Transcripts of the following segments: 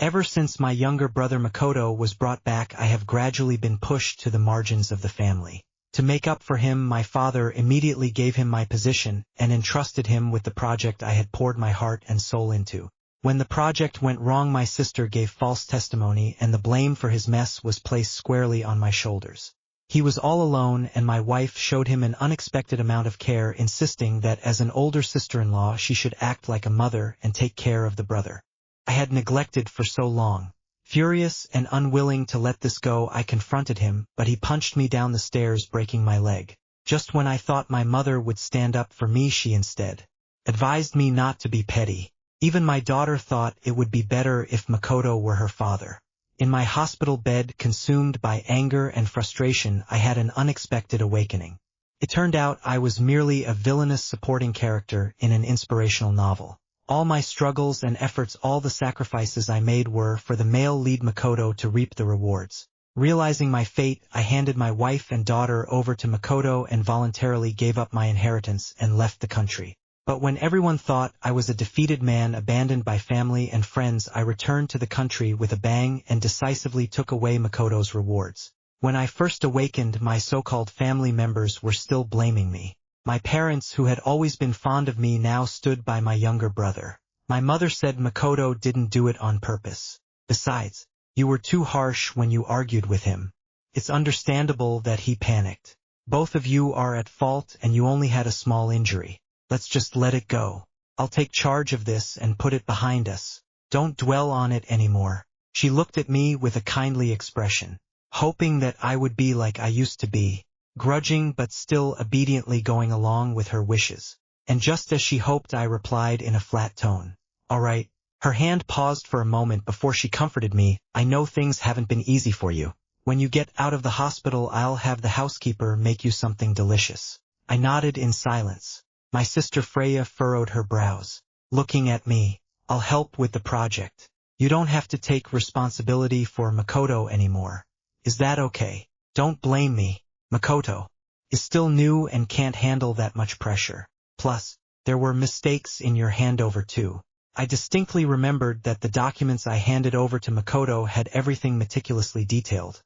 Ever since my younger brother Makoto was brought back, I have gradually been pushed to the margins of the family. To make up for him, my father immediately gave him my position and entrusted him with the project I had poured my heart and soul into. When the project went wrong, my sister gave false testimony and the blame for his mess was placed squarely on my shoulders. He was all alone and my wife showed him an unexpected amount of care, insisting that as an older sister-in-law she should act like a mother and take care of the brother I had neglected for so long. Furious and unwilling to let this go, I confronted him, but he punched me down the stairs, breaking my leg. Just when I thought my mother would stand up for me, she instead advised me not to be petty. Even my daughter thought it would be better if Makoto were her father. In my hospital bed, consumed by anger and frustration, I had an unexpected awakening. It turned out I was merely a villainous supporting character in an inspirational novel. All my struggles and efforts, all the sacrifices I made were for the male lead Makoto to reap the rewards. Realizing my fate, I handed my wife and daughter over to Makoto and voluntarily gave up my inheritance and left the country. But when everyone thought I was a defeated man abandoned by family and friends, I returned to the country with a bang and decisively took away Makoto's rewards. When I first awakened, my so-called family members were still blaming me. My parents, who had always been fond of me, now stood by my younger brother. My mother said Makoto didn't do it on purpose. Besides, you were too harsh when you argued with him. It's understandable that he panicked. Both of you are at fault and you only had a small injury. Let's just let it go. I'll take charge of this and put it behind us. Don't dwell on it anymore. She looked at me with a kindly expression, hoping that I would be like I used to be, grudging but still obediently going along with her wishes. And just as she hoped, I replied in a flat tone, "All right." Her hand paused for a moment before she comforted me. "I know things haven't been easy for you. When you get out of the hospital, I'll have the housekeeper make you something delicious." I nodded in silence. My sister Freya furrowed her brows, looking at me. "I'll help with the project. You don't have to take responsibility for Makoto anymore. Is that okay? Don't blame me. Makoto is still new and can't handle that much pressure. Plus, there were mistakes in your handover too." I distinctly remembered that the documents I handed over to Makoto had everything meticulously detailed.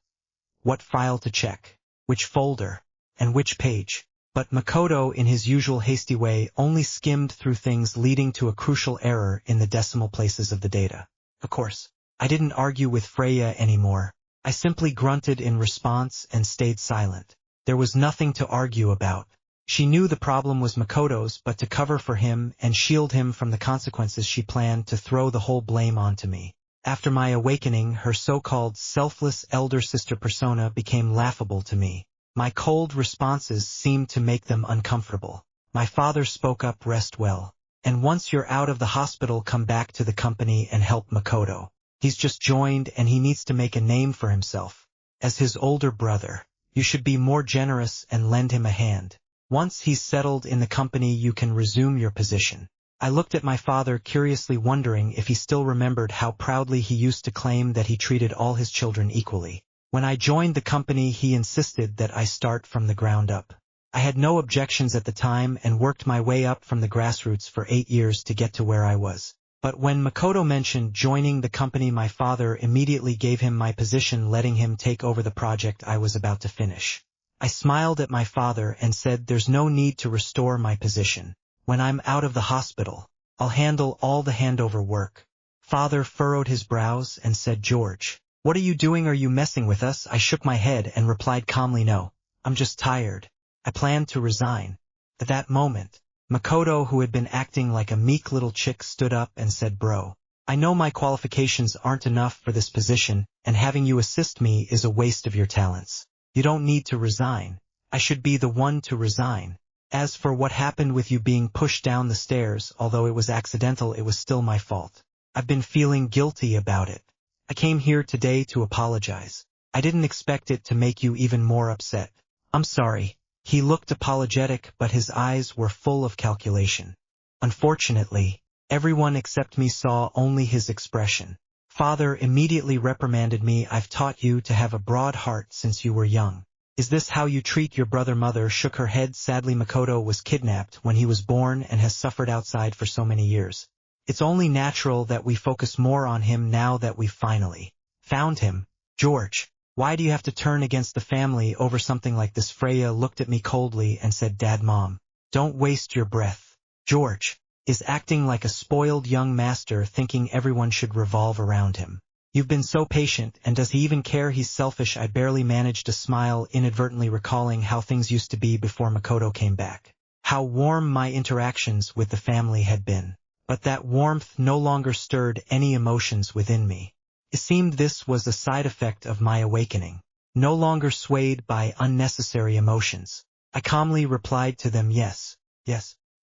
What file to check, which folder, and which page. But Makoto, in his usual hasty way, only skimmed through things, leading to a crucial error in the decimal places of the data. Of course, I didn't argue with Freya anymore. I simply grunted in response and stayed silent. There was nothing to argue about. She knew the problem was Makoto's, but to cover for him and shield him from the consequences, she planned to throw the whole blame onto me. After my awakening, her so-called selfless elder sister persona became laughable to me. My cold responses seemed to make them uncomfortable. My father spoke up, "Rest well. And once you're out of the hospital, come back to the company and help Makoto. He's just joined and he needs to make a name for himself. As his older brother, you should be more generous and lend him a hand. Once he's settled in the company, you can resume your position." I looked at my father curiously, wondering if he still remembered how proudly he used to claim that he treated all his children equally. When I joined the company, he insisted that I start from the ground up. I had no objections at the time and worked my way up from the grassroots for 8 years to get to where I was. But when Makoto mentioned joining the company, my father immediately gave him my position, letting him take over the project I was about to finish. I smiled at my father and said, "There's no need to restore my position. When I'm out of the hospital, I'll handle all the handover work." Father furrowed his brows and said, "George, what are you doing? Are you messing with us?" I shook my head and replied calmly, "No, I'm just tired. I plan to resign." At that moment, Makoto, who had been acting like a meek little chick, stood up and said, "Bro, I know my qualifications aren't enough for this position, and having you assist me is a waste of your talents. You don't need to resign. I should be the one to resign. As for what happened with you being pushed down the stairs, although it was accidental, it was still my fault. I've been feeling guilty about it. I came here today to apologize. I didn't expect it to make you even more upset. I'm sorry." He looked apologetic, but his eyes were full of calculation. Unfortunately, everyone except me saw only his expression. Father immediately reprimanded me. "I've taught you to have a broad heart since you were young. Is this how you treat your brother?" Mother shook her head sadly. "Makoto was kidnapped when he was born and has suffered outside for so many years. It's only natural that we focus more on him now that we've finally found him. George, why do you have to turn against the family over something like this? Freya looked at me coldly and said, Dad, Mom, don't waste your breath. George is acting like a spoiled young master, thinking everyone should revolve around him. You've been so patient, and does he even care? He's selfish. I barely managed to smile, inadvertently recalling how things used to be before Makoto came back. How warm my interactions with the family had been. But that warmth no longer stirred any emotions within me. It seemed this was a side effect of my awakening. No longer swayed by unnecessary emotions, I calmly replied to them, yes,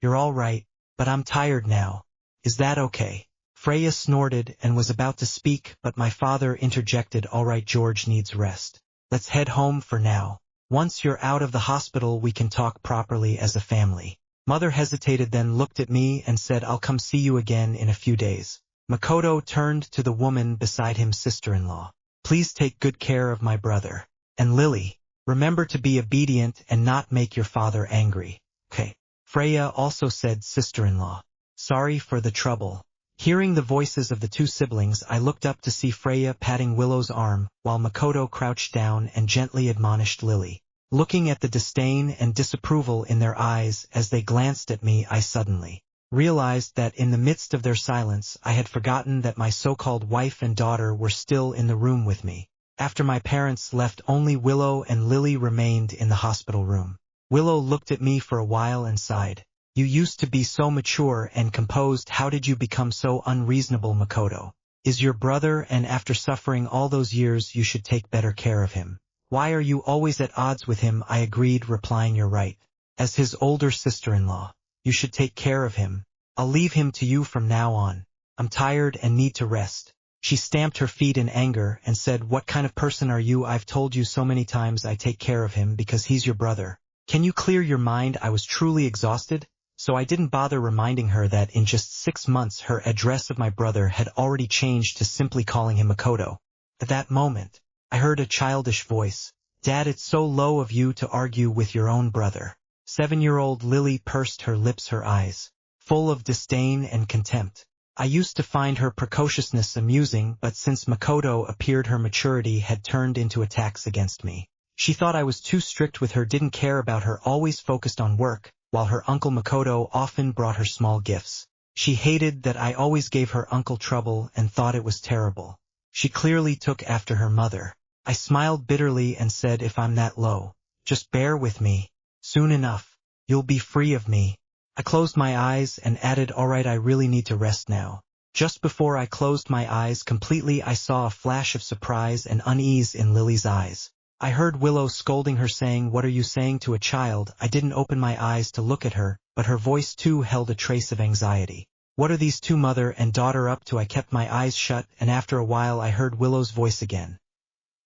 you're all right, but I'm tired now. Is that okay? Freya snorted and was about to speak, but my father interjected, all right, George needs rest. Let's head home for now. Once you're out of the hospital we can talk properly as a family. Mother hesitated, then looked at me and said, I'll come see you again in a few days. Makoto turned to the woman beside him, sister-in-law. Please take good care of my brother. And Lily, remember to be obedient and not make your father angry. Okay. Freya also said, sister-in-law. Sorry for the trouble. Hearing the voices of the two siblings, I looked up to see Freya patting Willow's arm, while Makoto crouched down and gently admonished Lily. Looking at the disdain and disapproval in their eyes as they glanced at me, I suddenly realized that in the midst of their silence I had forgotten that my so-called wife and daughter were still in the room with me. After my parents left, only Willow and Lily remained in the hospital room. Willow looked at me for a while and sighed. You used to be so mature and composed. How did you become so unreasonable? Makoto is your brother, and after suffering all those years you should take better care of him. Why are you always at odds with him? I agreed, replying, you're right. As his older sister-in-law, you should take care of him. I'll leave him to you from now on. I'm tired and need to rest. She stamped her feet in anger and said, what kind of person are you? I've told you so many times I take care of him because he's your brother. Can you clear your mind? I was truly exhausted, so I didn't bother reminding her that in just 6 months her address of my brother had already changed to simply calling him Makoto. At that moment, I heard a childish voice. Dad, it's so low of you to argue with your own brother. 7-year-old Lily pursed her lips, her eyes full of disdain and contempt. I used to find her precociousness amusing, but since Makoto appeared her maturity had turned into attacks against me. She thought I was too strict with her, didn't care about her, always focused on work, while her uncle Makoto often brought her small gifts. She hated that I always gave her uncle trouble and thought it was terrible. She clearly took after her mother. I smiled bitterly and said, if I'm that low, just bear with me. Soon enough, you'll be free of me. I closed my eyes and added, all right, I really need to rest now. Just before I closed my eyes completely, I saw a flash of surprise and unease in Lily's eyes. I heard Willow scolding her, saying, what are you saying to a child? I didn't open my eyes to look at her, but her voice too held a trace of anxiety. What are these two mother and daughter up to? I kept my eyes shut, and after a while I heard Willow's voice again.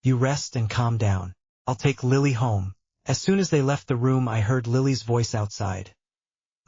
You rest and calm down. I'll take Lily home. As soon as they left the room I heard Lily's voice outside.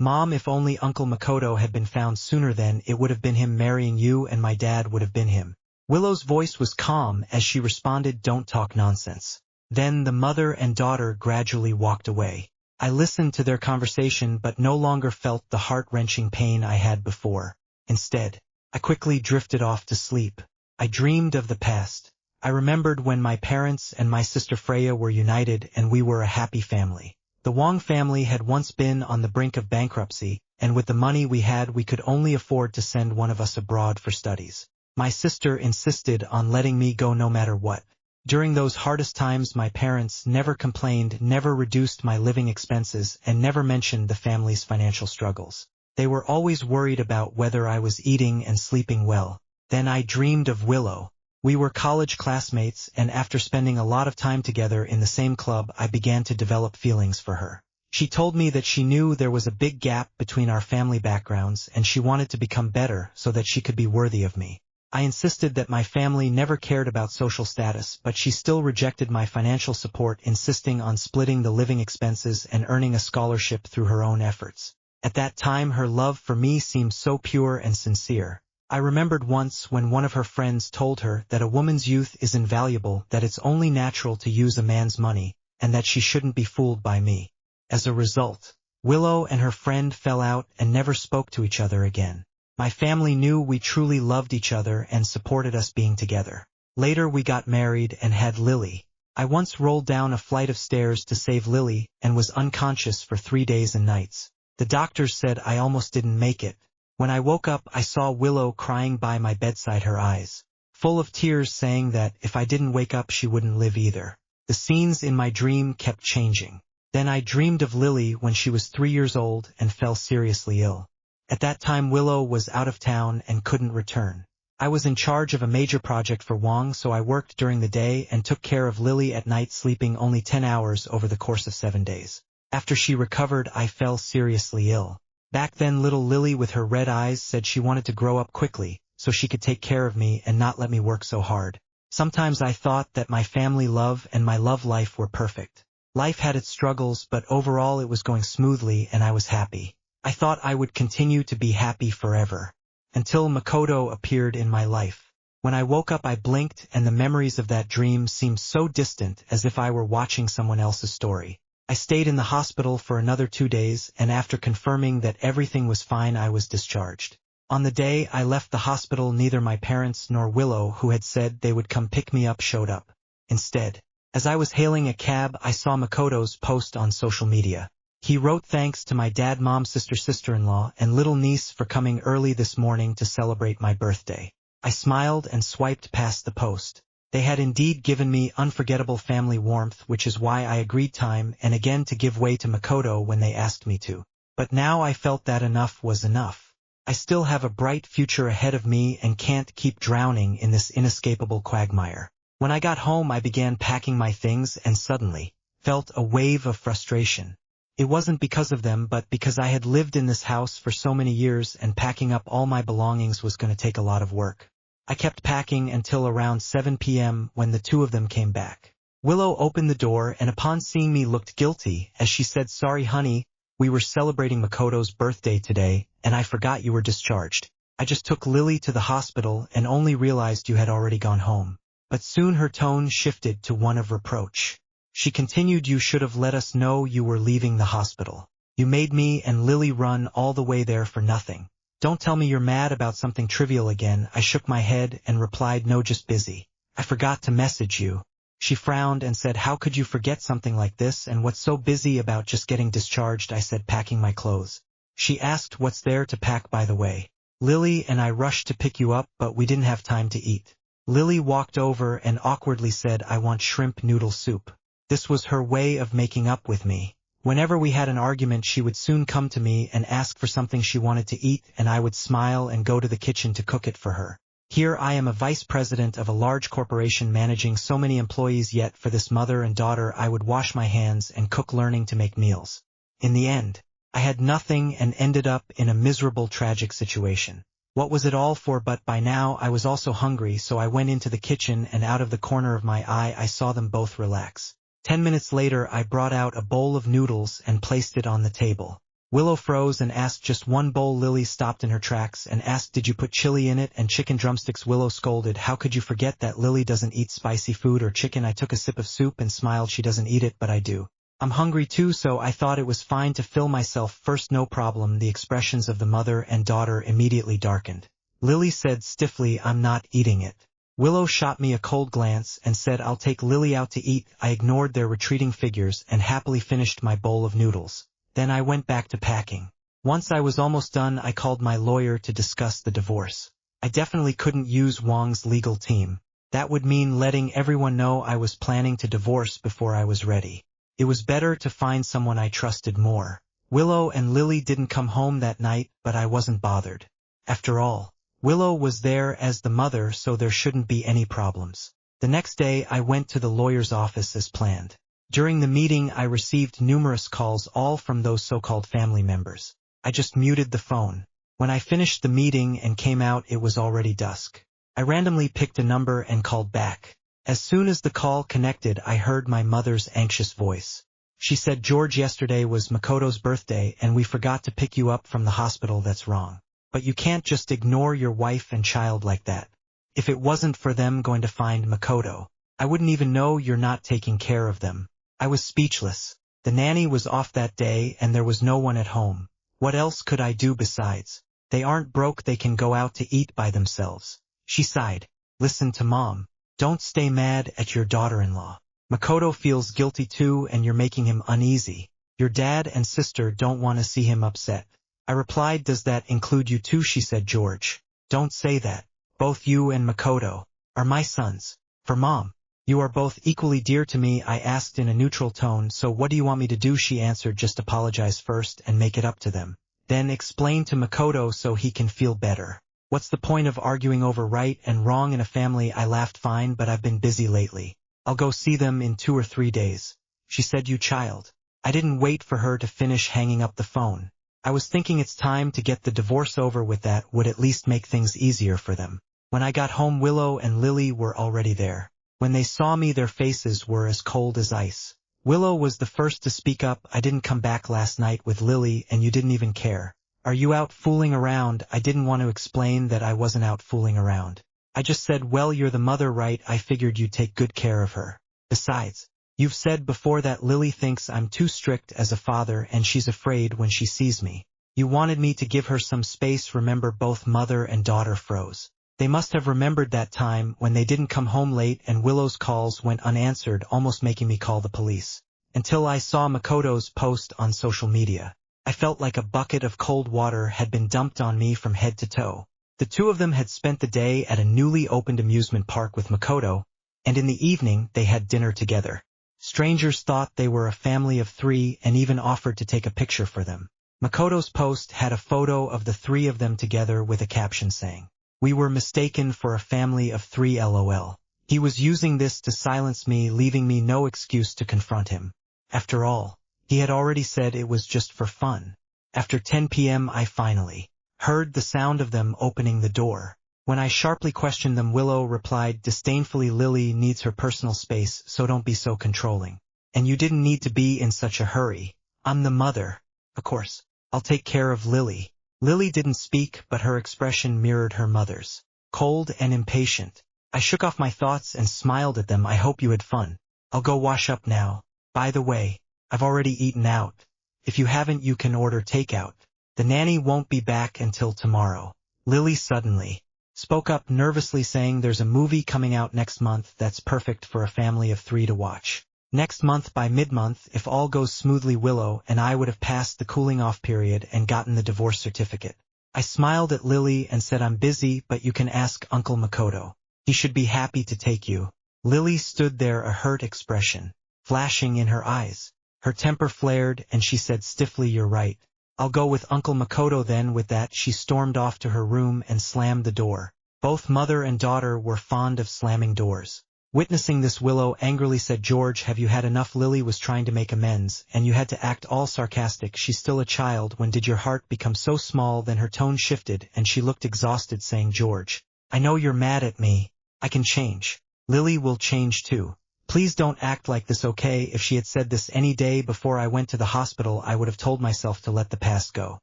Mom, if only Uncle Makoto had been found sooner, then it would have been him marrying you and my dad would have been him. Willow's voice was calm as she responded, don't talk nonsense. Then the mother and daughter gradually walked away. I listened to their conversation but no longer felt the heart-wrenching pain I had before. Instead, I quickly drifted off to sleep. I dreamed of the past. I remembered when my parents and my sister Freya were united and we were a happy family. The Wong family had once been on the brink of bankruptcy, and with the money we had we could only afford to send one of us abroad for studies. My sister insisted on letting me go no matter what. During those hardest times my parents never complained, never reduced my living expenses, and never mentioned the family's financial struggles. They were always worried about whether I was eating and sleeping well. Then I dreamed of Willow. We were college classmates, and after spending a lot of time together in the same club I began to develop feelings for her. She told me that she knew there was a big gap between our family backgrounds and she wanted to become better so that she could be worthy of me. I insisted that my family never cared about social status, but she still rejected my financial support, insisting on splitting the living expenses and earning a scholarship through her own efforts. At that time her love for me seemed so pure and sincere. I remembered once when one of her friends told her that a woman's youth is invaluable, that it's only natural to use a man's money, and that she shouldn't be fooled by me. As a result, Willow and her friend fell out and never spoke to each other again. My family knew we truly loved each other and supported us being together. Later we got married and had Lily. I once rolled down a flight of stairs to save Lily and was unconscious for 3 days and nights. The doctors said I almost didn't make it. When I woke up, I saw Willow crying by my bedside, her eyes full of tears, saying that if I didn't wake up she wouldn't live either. The scenes in my dream kept changing. Then I dreamed of Lily when she was 3 years old and fell seriously ill. At that time Willow was out of town and couldn't return. I was in charge of a major project for Wong, so I worked during the day and took care of Lily at night, sleeping only 10 hours over the course of 7 days. After she recovered, I fell seriously ill. Back then little Lily with her red eyes said she wanted to grow up quickly so she could take care of me and not let me work so hard. Sometimes I thought that my family love and my love life were perfect. Life had its struggles, but overall it was going smoothly and I was happy. I thought I would continue to be happy forever. Until Makoto appeared in my life. When I woke up I blinked and the memories of that dream seemed so distant, as if I were watching someone else's story. I stayed in the hospital for another 2 days, and after confirming that everything was fine I was discharged. On the day I left the hospital, neither my parents nor Willow, who had said they would come pick me up, showed up. Instead, as I was hailing a cab, I saw Makoto's post on social media. He wrote, "Thanks to my dad, mom, sister, sister-in-law, and little niece for coming early this morning to celebrate my birthday." I smiled and swiped past the post. They had indeed given me unforgettable family warmth, which is why I agreed time and again to give way to Makoto when they asked me to. But now I felt that enough was enough. I still have a bright future ahead of me and can't keep drowning in this inescapable quagmire. When I got home I began packing my things and suddenly felt a wave of frustration. It wasn't because of them, but because I had lived in this house for so many years and packing up all my belongings was going to take a lot of work. I kept packing until around 7 p.m. when the two of them came back. Willow opened the door and upon seeing me looked guilty as she said, "Sorry honey, we were celebrating Makoto's birthday today and I forgot you were discharged. I just took Lily to the hospital and only realized you had already gone home." But soon her tone shifted to one of reproach. She continued, "You should have let us know you were leaving the hospital. You made me and Lily run all the way there for nothing. Don't tell me you're mad about something trivial again." I shook my head and replied, "No, just busy. I forgot to message you." She frowned and said, "How could you forget something like this, and what's so busy about just getting discharged?" I said, "Packing my clothes." She asked, "What's there to pack, by the way?" "Lily and I rushed to pick you up, but we didn't have time to eat." Lily walked over and awkwardly said, "I want shrimp noodle soup." This was her way of making up with me. Whenever we had an argument she would soon come to me and ask for something she wanted to eat, and I would smile and go to the kitchen to cook it for her. Here I am, a vice president of a large corporation managing so many employees, yet for this mother and daughter I would wash my hands and cook, learning to make meals. In the end, I had nothing and ended up in a miserable, tragic situation. What was it all for? But by now I was also hungry, so I went into the kitchen and out of the corner of my eye I saw them both relax. 10 minutes later I brought out a bowl of noodles and placed it on the table. Willow froze and asked, "Just one bowl?" Lily stopped in her tracks and asked, "Did you put chili in it and chicken drumsticks?" Willow scolded, "How could you forget that? Lily doesn't eat spicy food or chicken." I took a sip of soup and smiled. "She doesn't eat it, but I do. I'm hungry too, so I thought it was fine to fill myself first." "No problem." The expressions of the mother and daughter immediately darkened. Lily said stiffly, "I'm not eating it." Willow shot me a cold glance and said, "I'll take Lily out to eat." I ignored their retreating figures and happily finished my bowl of noodles. Then I went back to packing. Once I was almost done, I called my lawyer to discuss the divorce. I definitely couldn't use Wong's legal team. That would mean letting everyone know I was planning to divorce before I was ready. It was better to find someone I trusted more. Willow and Lily didn't come home that night, but I wasn't bothered. After all, Willow was there as the mother, so there shouldn't be any problems. The next day I went to the lawyer's office as planned. During the meeting I received numerous calls, all from those so-called family members. I just muted the phone. When I finished the meeting and came out, it was already dusk. I randomly picked a number and called back. As soon as the call connected, I heard my mother's anxious voice. She said, "George, yesterday was Makoto's birthday and we forgot to pick you up from the hospital. That's wrong. But you can't just ignore your wife and child like that. If it wasn't for them going to find Makoto, I wouldn't even know you're not taking care of them." I was speechless. The nanny was off that day and there was no one at home. What else could I do besides? They aren't broke, they can go out to eat by themselves. She sighed. Listen to Mom. Don't stay mad at your daughter-in-law. Makoto feels guilty too and you're making him uneasy. Your dad and sister don't want to see him upset. I replied, does that include you too? She said, George. Don't say that. Both you and Makoto are my sons. For Mom. You are both equally dear to me, I asked in a neutral tone. So what do you want me to do? She answered, just apologize first and make it up to them. Then explain to Makoto so he can feel better. What's the point of arguing over right and wrong in a family? I laughed. Fine, but I've been busy lately. I'll go see them in 2 or 3 days. She said, you child. I didn't wait for her to finish hanging up the phone. I was thinking it's time to get the divorce over with. That would at least make things easier for them. When I got home, Willow and Lily were already there. When they saw me, their faces were as cold as ice. Willow was the first to speak up. I didn't come back last night with Lily and you didn't even care. Are you out fooling around? I didn't want to explain that I wasn't out fooling around. I just said, well, you're the mother, right? I figured you'd take good care of her. Besides, you've said before that Lily thinks I'm too strict as a father and she's afraid when she sees me. You wanted me to give her some space. Remember? Both mother and daughter froze. They must have remembered that time when they didn't come home late and Willow's calls went unanswered, almost making me call the police. Until I saw Makoto's post on social media. I felt like a bucket of cold water had been dumped on me from head to toe. The two of them had spent the day at a newly opened amusement park with Makoto, and in the evening they had dinner together. Strangers thought they were a family of 3 and even offered to take a picture for them. Makoto's post had a photo of the 3 of them together with a caption saying, "We were mistaken for a family of 3 LOL. He was using this to silence me, leaving me no excuse to confront him. After all, he had already said it was just for fun. After 10 p.m. I finally heard the sound of them opening the door. When I sharply questioned them, Willow replied disdainfully, Lily needs her personal space, so don't be so controlling. And you didn't need to be in such a hurry. I'm the mother. Of course, I'll take care of Lily." Lily didn't speak, but her expression mirrored her mother's. Cold and impatient. I shook off my thoughts and smiled at them. "I hope you had fun. I'll go wash up now. By the way, I've already eaten out. If you haven't, you can order takeout. The nanny won't be back until tomorrow." Lily suddenly spoke up nervously, saying, "There's a movie coming out next month that's perfect for a family of 3 to watch. Next month by mid-month, if all goes smoothly." Willow and I would have passed the cooling-off period and gotten the divorce certificate. I smiled at Lily and said, "I'm busy, but you can ask Uncle Makoto. He should be happy to take you." Lily stood there, a hurt expression flashing in her eyes. Her temper flared, and she said stiffly, "You're right. I'll go with Uncle Makoto then." With that, she stormed off to her room and slammed the door. Both mother and daughter were fond of slamming doors. Witnessing this, Willow angrily said, "George, have you had enough?" Lily was trying to make amends, and you had to act all sarcastic. "She's still a child. When did your heart become so small?" Then her tone shifted, and she looked exhausted, saying, "George, I know you're mad at me. I can change. Lily will change too. Please don't act like this, okay?" If she had said this any day before I went to the hospital, I would have told myself to let the past go.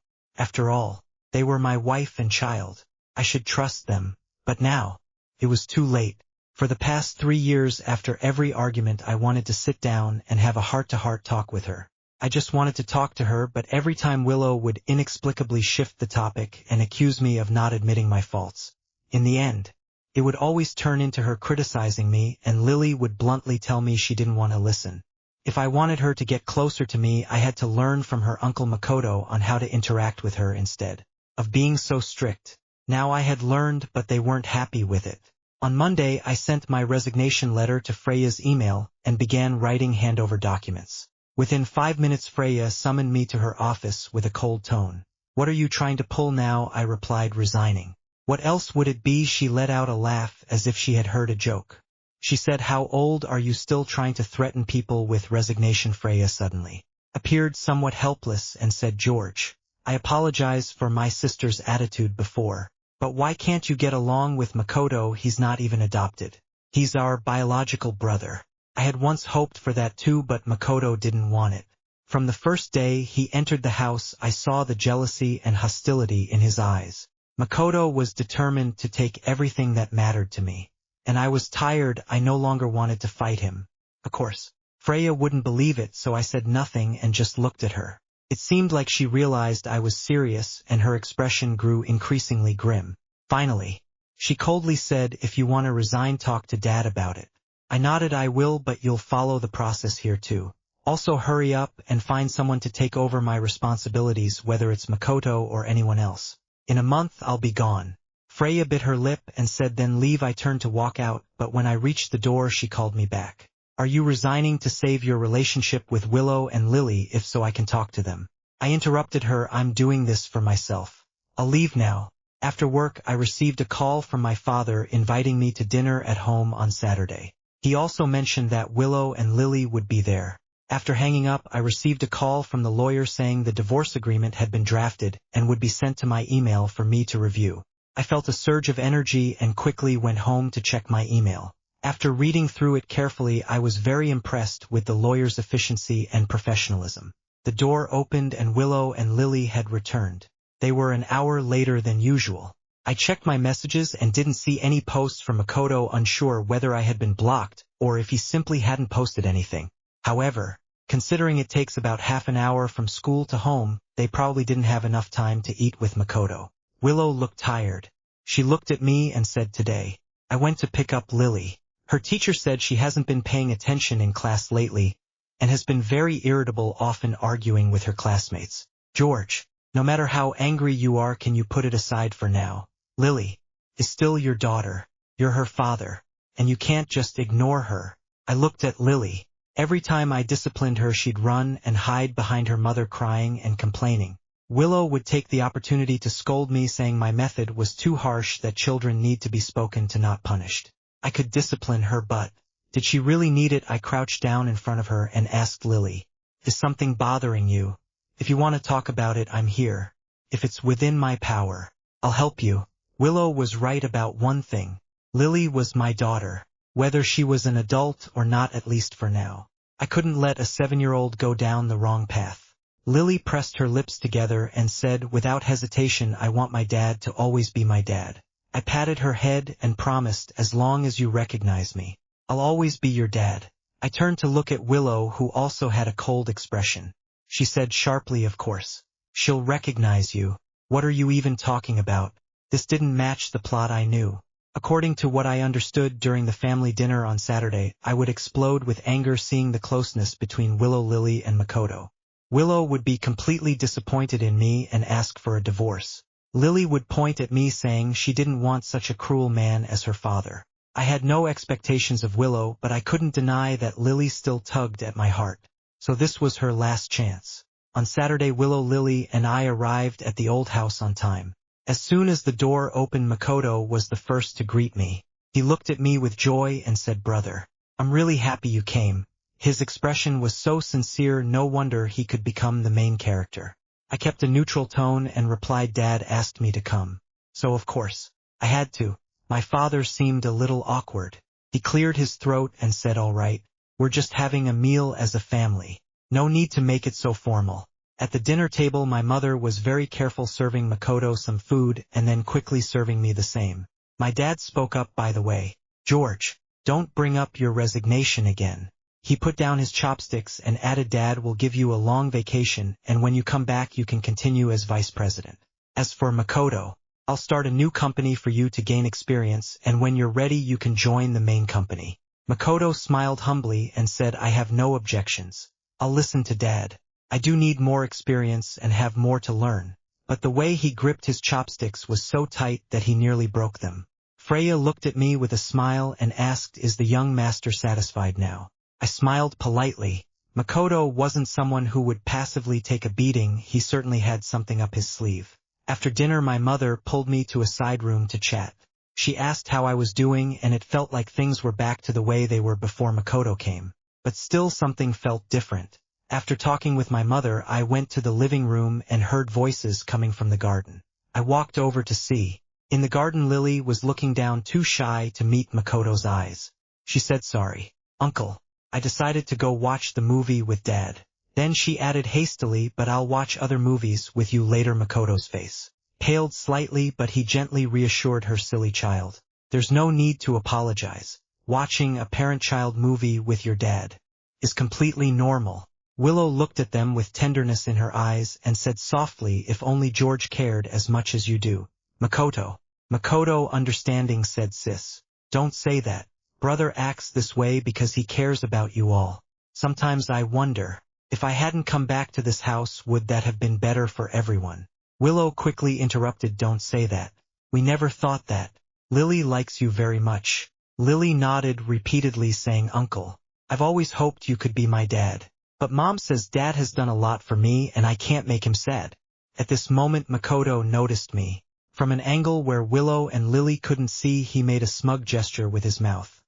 After all, they were my wife and child. I should trust them. But now, it was too late. For the past 3 years, after every argument, I wanted to sit down and have a heart-to-heart talk with her. I just wanted to talk to her, but every time Willow would inexplicably shift the topic and accuse me of not admitting my faults. In the end, it would always turn into her criticizing me, and Lily would bluntly tell me she didn't want to listen. If I wanted her to get closer to me, I had to learn from her Uncle Makoto on how to interact with her instead of being so strict. Now I had learned, but they weren't happy with it. On Monday, I sent my resignation letter to Freya's email and began writing handover documents. Within 5 minutes, Freya summoned me to her office with a cold tone. "What are you trying to pull now?" I replied, "Resigning." "What else would it be?" She let out a laugh as if she had heard a joke. She said, "How old are you? Still trying to threaten people with resignation?" Freya suddenly appeared somewhat helpless and said, "George, I apologize for my sister's attitude before. But why can't you get along with Makoto? He's not even adopted. He's our biological brother." I had once hoped for that too, but Makoto didn't want it. From the first day he entered the house, I saw the jealousy and hostility in his eyes. Makoto was determined to take everything that mattered to me. And I was tired. I no longer wanted to fight him. Of course, Freya wouldn't believe it, so I said nothing and just looked at her. It seemed like she realized I was serious and her expression grew increasingly grim. Finally, she coldly said, "If you want to resign, talk to Dad about it." I nodded. "I will, but you'll follow the process here too. Also hurry up and find someone to take over my responsibilities, whether it's Makoto or anyone else. In a month I'll be gone." Freya bit her lip and said, "Then leave." I turned to walk out, but when I reached the door she called me back. "Are you resigning to save your relationship with Willow and Lily? If so, I can talk to them." I interrupted her. "I'm doing this for myself. I'll leave now." After work I received a call from my father inviting me to dinner at home on Saturday. He also mentioned that Willow and Lily would be there. After hanging up I received a call from the lawyer saying the divorce agreement had been drafted and would be sent to my email for me to review. I felt a surge of energy and quickly went home to check my email. After reading through it carefully I was very impressed with the lawyer's efficiency and professionalism. The door opened and Willow and Lily had returned. They were an hour later than usual. I checked my messages and didn't see any posts from Makoto, unsure whether I had been blocked or if he simply hadn't posted anything. However, considering it takes about half an hour from school to home, they probably didn't have enough time to eat with Makoto. Willow looked tired. She looked at me and said, "Today, I went to pick up Lily. Her teacher said she hasn't been paying attention in class lately and has been very irritable, often arguing with her classmates." "George, no matter how angry you are, can you put it aside for now? Lily is still your daughter. You're her father, and you can't just ignore her." I looked at Lily. Every time I disciplined her she'd run and hide behind her mother, crying and complaining. Willow would take the opportunity to scold me, saying my method was too harsh, that children need to be spoken to, not punished. I could discipline her, but did she really need it? I crouched down in front of her and asked Lily, "Is something bothering you? If you want to talk about it, I'm here. If it's within my power, I'll help you." Willow was right about one thing. Lily was my daughter, whether she was an adult or not, at least for now. I couldn't let a 7-year-old go down the wrong path. Lily pressed her lips together and said without hesitation, "I want my dad to always be my dad." I patted her head and promised, "As long as you recognize me, I'll always be your dad." I turned to look at Willow, who also had a cold expression. She said sharply, "Of course. She'll recognize you. What are you even talking about?" This didn't match the plot I knew. According to what I understood during the family dinner on Saturday, I would explode with anger seeing the closeness between Willow, Lily, and Makoto. Willow would be completely disappointed in me and ask for a divorce. Lily would point at me saying she didn't want such a cruel man as her father. I had no expectations of Willow, but I couldn't deny that Lily still tugged at my heart. So this was her last chance. On Saturday, Willow, Lily, and I arrived at the old house on time. As soon as the door opened, Makoto was the first to greet me. He looked at me with joy and said, "Brother, I'm really happy you came." His expression was so sincere, no wonder he could become the main character. I kept a neutral tone and replied, "Dad asked me to come, so of course I had to." My father seemed a little awkward. He cleared his throat and said, "All right, we're just having a meal as a family. No need to make it so formal." At the dinner table my mother was very careful, serving Makoto some food and then quickly serving me the same. My dad spoke up, "By the way, George, don't bring up your resignation again." He put down his chopsticks and added, "Dad will give you a long vacation, and when you come back you can continue as vice president. As for Makoto, I'll start a new company for you to gain experience, and when you're ready you can join the main company." Makoto smiled humbly and said, "I have no objections. I'll listen to Dad. I do need more experience and have more to learn." But the way he gripped his chopsticks was so tight that he nearly broke them. Freya looked at me with a smile and asked, "Is the young master satisfied now?" I smiled politely. Makoto wasn't someone who would passively take a beating. He certainly had something up his sleeve. After dinner my mother pulled me to a side room to chat. She asked how I was doing, and it felt like things were back to the way they were before Makoto came. But still something felt different. After talking with my mother, I went to the living room and heard voices coming from the garden. I walked over to see. In the garden, Lily was looking down, too shy to meet Makoto's eyes. She said, "Sorry, Uncle. I decided to go watch the movie with Dad." Then she added hastily, "But I'll watch other movies with you later." Makoto's face paled slightly, but he gently reassured her, "Silly child. There's no need to apologize. Watching a parent-child movie with your dad is completely normal." Willow looked at them with tenderness in her eyes and said softly, if only George cared as much as you do. Makoto. Makoto, understanding, said, sis, don't say that. Brother acts this way because he cares about you all. Sometimes I wonder, if I hadn't come back to this house, would that have been better for everyone? Willow quickly interrupted, don't say that. We never thought that. Lily likes you very much. Lily nodded repeatedly, saying, Uncle, I've always hoped you could be my dad. But Mom says Dad has done a lot for me and I can't make him sad. At this moment Makoto noticed me. From an angle where Willow and Lily couldn't see, he made a smug gesture with his mouth.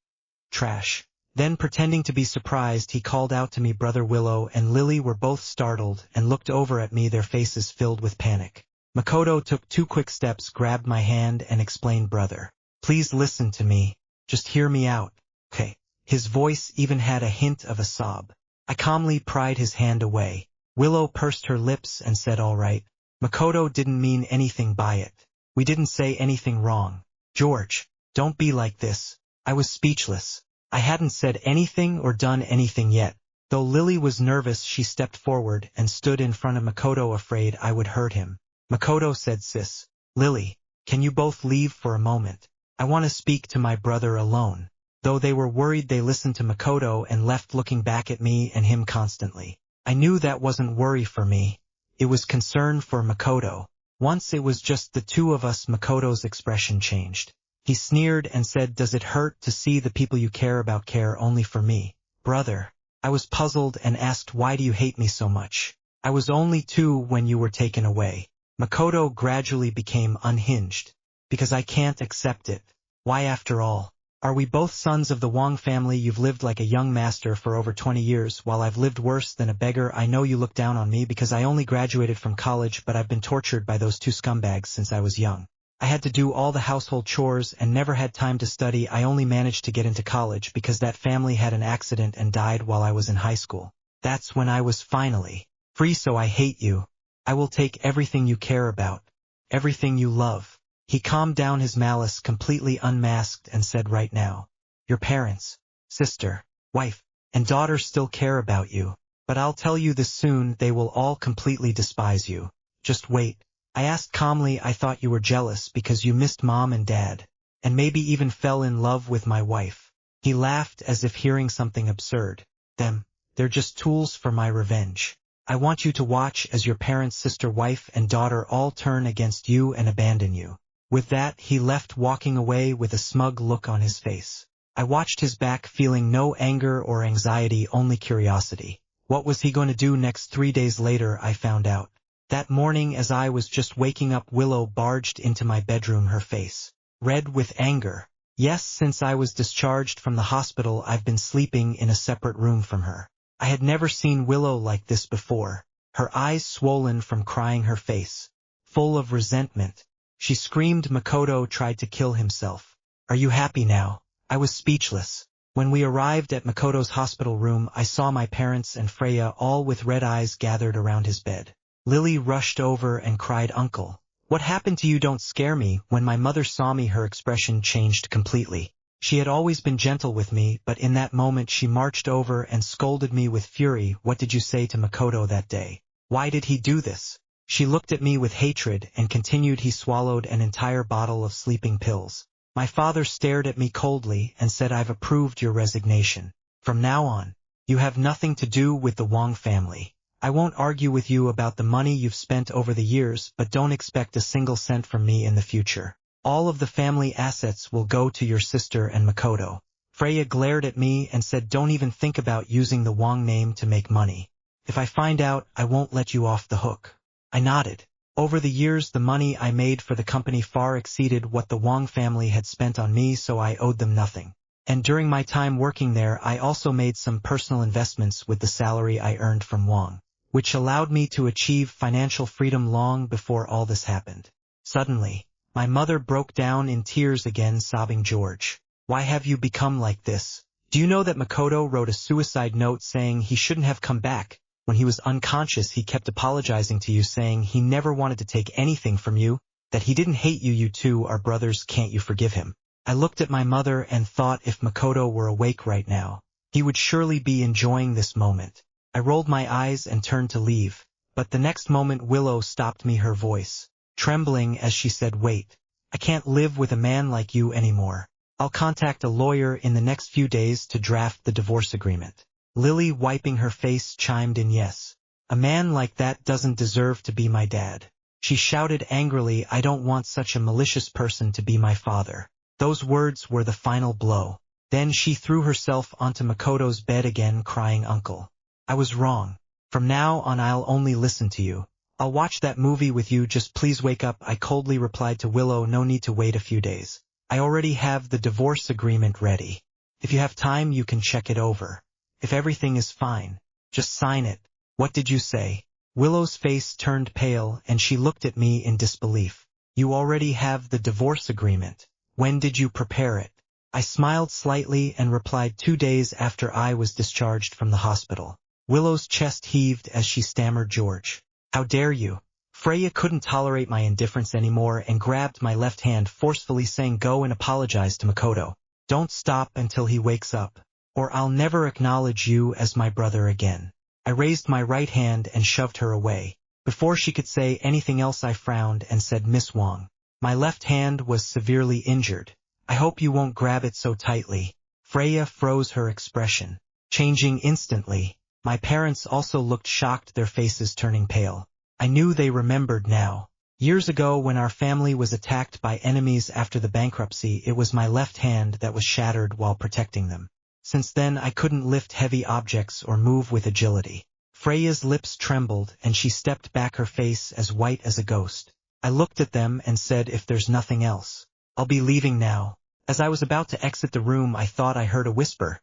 Trash. Then, pretending to be surprised, he called out to me. Brother Willow and Lily were both startled and looked over at me, their faces filled with panic. Makoto took 2 quick steps, grabbed my hand and explained, Brother, please listen to me. Just hear me out. Okay. His voice even had a hint of a sob. I calmly pried his hand away. Willow pursed her lips and said, all right. Makoto didn't mean anything by it. We didn't say anything wrong. George, don't be like this. I was speechless. I hadn't said anything or done anything yet. Though Lily was nervous, she stepped forward and stood in front of Makoto, afraid I would hurt him. Makoto said, sis, Lily, can you both leave for a moment? I want to speak to my brother alone. Though they were worried, they listened to Makoto and left, looking back at me and him constantly. I knew that wasn't worry for me. It was concern for Makoto. Once it was just the two of us. Makoto's expression changed. He sneered and said, does it hurt to see the people you care about care only for me? Brother. I was puzzled and asked, why do you hate me so much? I was only 2 when you were taken away. Makoto gradually became unhinged. Because I can't accept it. Why, after all? Are we both sons of the Wong family? You've lived like a young master for over 20 years, while I've lived worse than a beggar. I know you look down on me because I only graduated from college, but I've been tortured by those 2 scumbags since I was young. I had to do all the household chores and never had time to study. I only managed to get into college because that family had an accident and died while I was in high school. That's when I was finally free, so I hate you. I will take everything you care about, everything you love. He calmed down his malice, completely unmasked, and said, right now, your parents, sister, wife, and daughter still care about you, but I'll tell you this soon, they will all completely despise you. Just wait. I asked calmly, I thought you were jealous because you missed Mom and Dad, and maybe even fell in love with my wife. He laughed as if hearing something absurd. They're just tools for my revenge. I want you to watch as your parents, sister, wife, and daughter all turn against you and abandon you. With that, he left, walking away with a smug look on his face. I watched his back, feeling no anger or anxiety, only curiosity. What was he going to do next? 3 days later, I found out. That morning, as I was just waking up, Willow barged into my bedroom, her face red with anger. Yes, since I was discharged from the hospital, I've been sleeping in a separate room from her. I had never seen Willow like this before. Her eyes swollen from crying, her face full of resentment. She screamed, Makoto tried to kill himself. Are you happy now? I was speechless. When we arrived at Makoto's hospital room, I saw my parents and Freya, all with red eyes, gathered around his bed. Lily rushed over and cried, Uncle, what happened to you? Don't scare me. When my mother saw me, her expression changed completely. She had always been gentle with me, but in that moment she marched over and scolded me with fury. What did you say to Makoto that day? Why did he do this? She looked at me with hatred and continued, he swallowed an entire bottle of sleeping pills. My father stared at me coldly and said, I've approved your resignation. From now on, you have nothing to do with the Wong family. I won't argue with you about the money you've spent over the years, but don't expect a single cent from me in the future. All of the family assets will go to your sister and Makoto. Freya glared at me and said, don't even think about using the Wong name to make money. If I find out, I won't let you off the hook. I nodded. Over the years, the money I made for the company far exceeded what the Wong family had spent on me, so I owed them nothing. And during my time working there, I also made some personal investments with the salary I earned from Wong, which allowed me to achieve financial freedom long before all this happened. Suddenly, my mother broke down in tears again, sobbing, George, why have you become like this? Do you know that Makoto wrote a suicide note saying he shouldn't have come back? When he was unconscious, he kept apologizing to you, saying he never wanted to take anything from you, that he didn't hate you. You two are brothers. Can't you forgive him? I looked at my mother and thought, if Makoto were awake right now, he would surely be enjoying this moment. I I rolled my eyes and turned to leave, but the next moment Willow stopped me, her voice trembling as she said, "Wait. I can't live with a man like you anymore. I'll contact a lawyer in the next few days to draft the divorce agreement." Lily, wiping her face, chimed in, "Yes. A man like that doesn't deserve to be my dad." She shouted angrily, "I don't want such a malicious person to be my father." Those words were the final blow. Then she threw herself onto Makoto's bed again, crying, "Uncle, I was wrong. From now on I'll only listen to you. I'll watch that movie with you, just please wake up." I coldly replied to Willow, "No need to wait a few days. I already have the divorce agreement ready. If you have time you can check it over. If everything is fine, just sign it." "What did you say?" Willow's face turned pale and she looked at me in disbelief. "You already have the divorce agreement. When did you prepare it?" I smiled slightly and replied, 2 days after I was discharged from the hospital." Willow's chest heaved as she stammered, "George, how dare you?" Freya couldn't tolerate my indifference anymore and grabbed my left hand forcefully, saying, "Go and apologize to Makoto. Don't stop until he wakes up, or I'll never acknowledge you as my brother again." I raised my right hand and shoved her away. Before she could say anything else I frowned and said, "Miss Wong, my left hand was severely injured. I hope you won't grab it so tightly." Freya froze, her expression changing instantly. My parents also looked shocked, their faces turning pale. I knew they remembered now. Years ago, when our family was attacked by enemies after the bankruptcy, it was my left hand that was shattered while protecting them. Since then I couldn't lift heavy objects or move with agility. Freya's lips trembled and she stepped back, her face as white as a ghost. I looked at them and said, "If there's nothing else, I'll be leaving now." As I was about to exit the room, I thought I heard a whisper,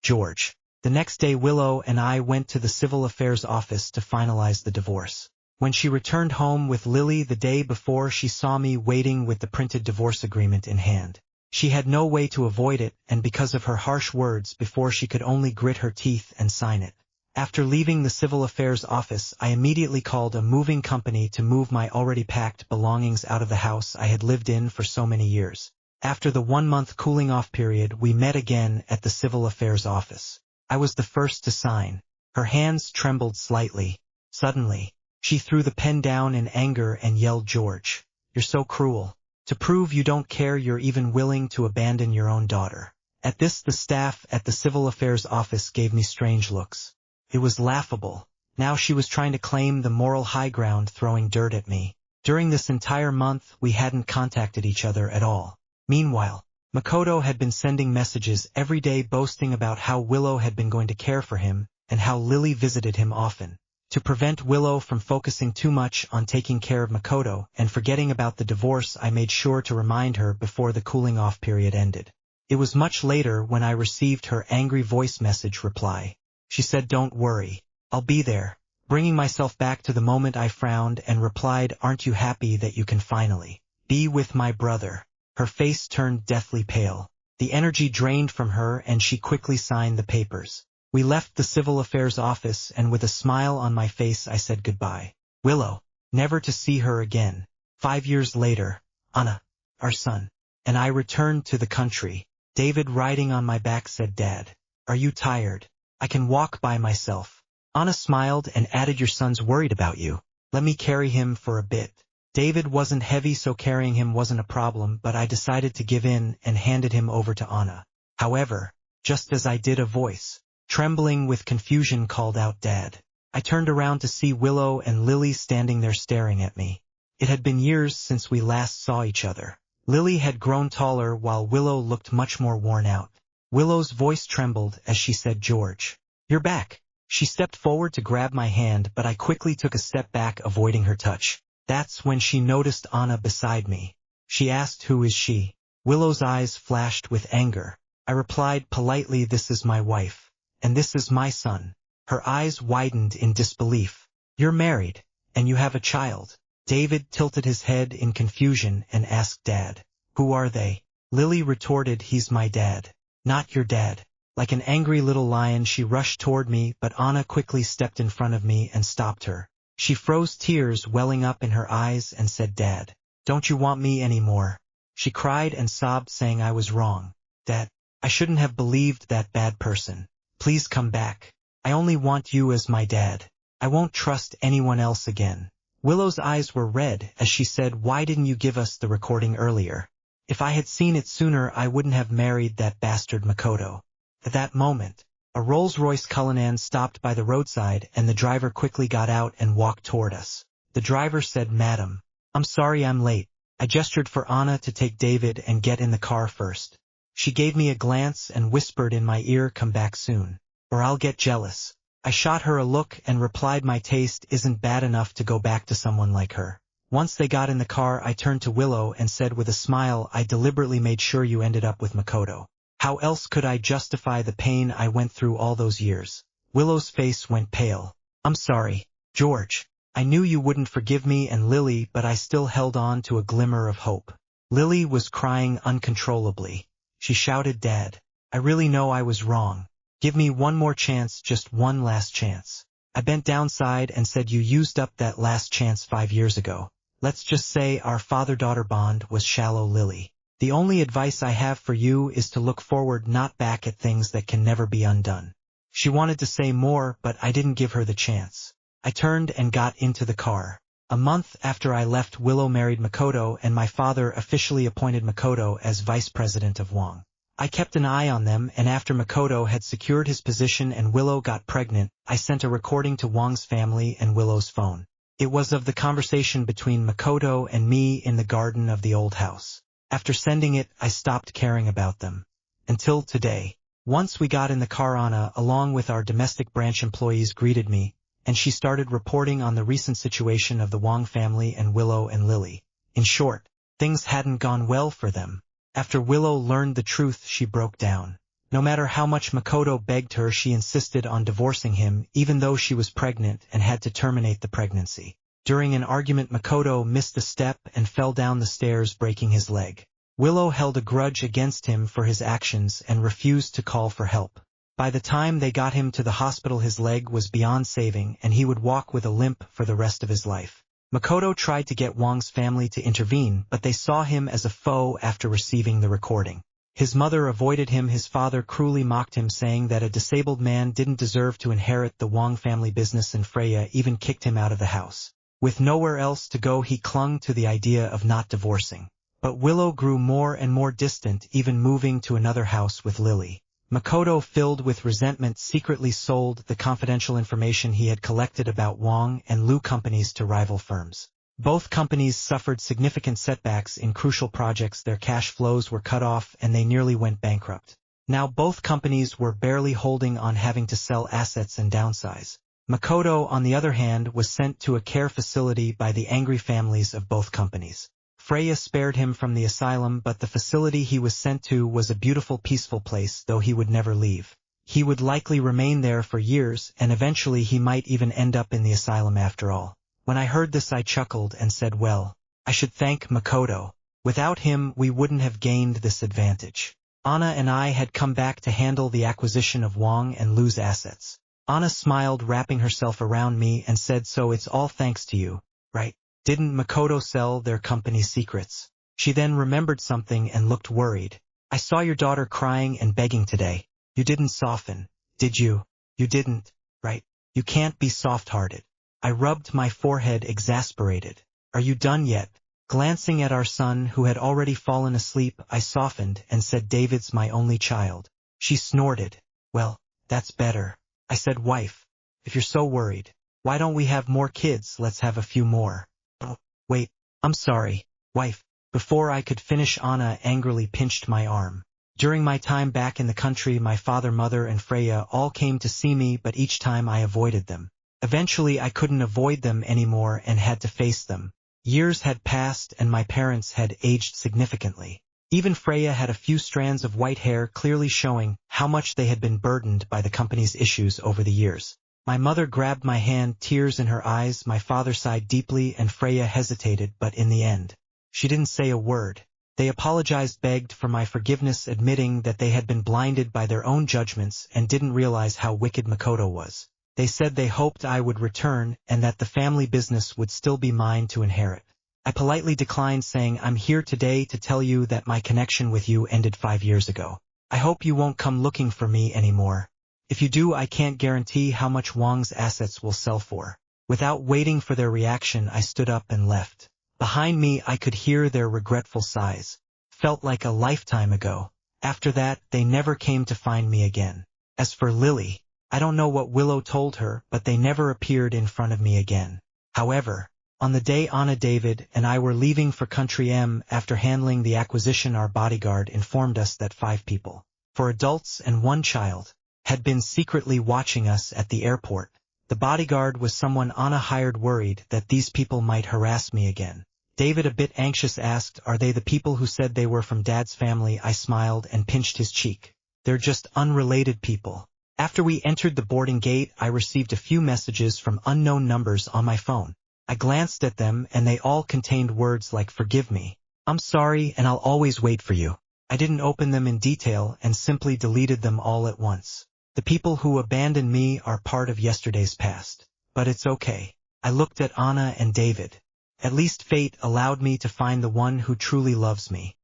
"George." The next day Willow and I went to the Civil Affairs office to finalize the divorce. When she returned home with Lily the day before, she saw me waiting with the printed divorce agreement in hand. She had no way to avoid it, and because of her harsh words before, she could only grit her teeth and sign it. After leaving the Civil Affairs office, I immediately called a moving company to move my already packed belongings out of the house I had lived in for so many years. After the 1-month cooling-off period, we met again at the Civil Affairs office. I was the first to sign. Her hands trembled slightly. Suddenly, she threw the pen down in anger and yelled, "George, you're so cruel. To prove you don't care, you're even willing to abandon your own daughter." At this, the staff at the Civil Affairs office gave me strange looks. It was laughable. Now she was trying to claim the moral high ground, throwing dirt at me. During this entire month, we hadn't contacted each other at all. Meanwhile, Makoto had been sending messages every day boasting about how Willow had been going to care for him and how Lily visited him often. To prevent Willow from focusing too much on taking care of Makoto and forgetting about the divorce, I made sure to remind her before the cooling-off period ended. It was much later when I received her angry voice message reply. She said, "Don't worry, I'll be there." Bringing myself back to the moment, I frowned and replied, "Aren't you happy that you can finally be with my brother?" Her face turned deathly pale. The energy drained from her and she quickly signed the papers. We left the Civil Affairs office and with a smile on my face I said goodbye. Willow, never to see her again. 5 years later, Anna, our son, and I returned to the country. David, riding on my back, said, "Dad, are you tired? I can walk by myself." Anna smiled and added, "Your son's worried about you. Let me carry him for a bit." David wasn't heavy, so carrying him wasn't a problem, but I decided to give in and handed him over to Anna. However, just as I did, a voice, trembling with confusion, called out, "Dad." I turned around to see Willow and Lily standing there staring at me. It had been years since we last saw each other. Lily had grown taller while Willow looked much more worn out. Willow's voice trembled as she said, "George, you're back." She stepped forward to grab my hand, but I quickly took a step back, avoiding her touch. That's when she noticed Anna beside me. She asked, "Who is she?" Willow's eyes flashed with anger. I replied politely, "This is my wife, and this is my son." Her eyes widened in disbelief. "You're married, and you have a child." David tilted his head in confusion and asked, "Dad, who are they?" Lily retorted, "He's my dad, not your dad." Like an angry little lion, she rushed toward me, but Anna quickly stepped in front of me and stopped her. She froze, tears welling up in her eyes, and said, "Dad, don't you want me anymore?" She cried and sobbed, saying I was wrong, that I shouldn't have believed that bad person. "Please come back. I only want you as my dad. I won't trust anyone else again. Willow's eyes were red as she said, why didn't you give us the recording earlier? If I had seen it sooner, I wouldn't have married that bastard Makoto. At that moment, a Rolls-Royce Cullinan stopped by the roadside and the driver quickly got out and walked toward us. The driver said, Madam, I'm sorry I'm late. I gestured for Anna to take David and get in the car first. She gave me a glance and whispered in my ear, come back soon, or I'll get jealous. I shot her a look and replied, my taste isn't bad enough to go back to someone like her. Once they got in the car, I turned to Willow and said with a smile, I deliberately made sure you ended up with Makoto. How else could I justify the pain I went through all those years? Willow's face went pale. I'm sorry, George. I knew you wouldn't forgive me and Lily, but I still held on to a glimmer of hope. Lily was crying uncontrollably. She shouted, Dad, I really know I was wrong. Give me one more chance, just one last chance. I bent downside and said, you used up that last chance 5 years ago. Let's just say our father-daughter bond was shallow, Lily. The only advice I have for you is to look forward, not back at things that can never be undone. She wanted to say more, but I didn't give her the chance. I turned and got into the car. A month after I left, Willow married Makoto and my father officially appointed Makoto as vice president of Wong. I kept an eye on them, and after Makoto had secured his position and Willow got pregnant, I sent a recording to Wong's family and Willow's phone. It was of the conversation between Makoto and me in the garden of the old house. After sending it, I stopped caring about them. Until today. Once we got in the car, Anna, along with our domestic branch employees, greeted me, and she started reporting on the recent situation of the Wong family and Willow and Lily. In short, things hadn't gone well for them. After Willow learned the truth, she broke down. No matter how much Makoto begged her, she insisted on divorcing him, even though she was pregnant and had to terminate the pregnancy. During an argument, Makoto missed a step and fell down the stairs, breaking his leg. Willow held a grudge against him for his actions and refused to call for help. By the time they got him to the hospital, his leg was beyond saving and he would walk with a limp for the rest of his life. Makoto tried to get Wong's family to intervene, but they saw him as a foe after receiving the recording. His mother avoided him. His father cruelly mocked him, saying that a disabled man didn't deserve to inherit the Wong family business, and Freya even kicked him out of the house. With nowhere else to go, he clung to the idea of not divorcing. But Willow grew more and more distant, even moving to another house with Lily. Makoto, filled with resentment, secretly sold the confidential information he had collected about Wong and Lu companies to rival firms. Both companies suffered significant setbacks in crucial projects. Their cash flows were cut off and they nearly went bankrupt. Now both companies were barely holding on, having to sell assets and downsize. Makoto, on the other hand, was sent to a care facility by the angry families of both companies. Freya spared him from the asylum, but the facility he was sent to was a beautiful, peaceful place, though he would never leave. He would likely remain there for years, and eventually he might even end up in the asylum after all. When I heard this, I chuckled and said, well, I should thank Makoto. Without him, we wouldn't have gained this advantage. Anna and I had come back to handle the acquisition of Wong and Lu's assets. Anna smiled, wrapping herself around me, and said, so it's all thanks to you, right? Didn't Makoto sell their company's secrets? She then remembered something and looked worried. I saw your daughter crying and begging today. You didn't soften, did you? You didn't, right? You can't be soft-hearted. I rubbed my forehead, exasperated. Are you done yet? Glancing at our son, who had already fallen asleep, I softened and said, David's my only child. She snorted. Well, that's better. I said, wife, if you're so worried, why don't we have more kids? Let's have a few more. Oh, wait, I'm sorry, wife. Before I could finish, Anna angrily pinched my arm. During my time back in the country, my father, mother, and Freya all came to see me, but each time I avoided them. Eventually I couldn't avoid them anymore and had to face them. Years had passed and my parents had aged significantly. Even Freya had a few strands of white hair, clearly showing how much they had been burdened by the company's issues over the years. My mother grabbed my hand, tears in her eyes. My father sighed deeply and Freya hesitated, but in the end, she didn't say a word. They apologized, begged for my forgiveness, admitting that they had been blinded by their own judgments and didn't realize how wicked Makoto was. They said they hoped I would return and that the family business would still be mine to inherit. I politely declined, saying, I'm here today to tell you that my connection with you ended 5 years ago. I hope you won't come looking for me anymore. If you do, I can't guarantee how much Wang's assets will sell for. Without waiting for their reaction, I stood up and left. Behind me, I could hear their regretful sighs. Felt like a lifetime ago. After that, they never came to find me again. As for Lily, I don't know what Willow told her, but they never appeared in front of me again. However, on the day Anna, David, and I were leaving for Country M after handling the acquisition, our bodyguard informed us that 5 people, 4 adults and 1 child, had been secretly watching us at the airport. The bodyguard was someone Anna hired, worried that these people might harass me again. David, a bit anxious, asked, "Are they the people who said they were from Dad's family?" I smiled and pinched his cheek. "They're just unrelated people." After we entered the boarding gate, I received a few messages from unknown numbers on my phone. I glanced at them, and they all contained words like "forgive me," "I'm sorry," and "I'll always wait for you." I didn't open them in detail and simply deleted them all at once. The people who abandoned me are part of yesterday's past. But it's okay. I looked at Anna and David. At least fate allowed me to find the one who truly loves me.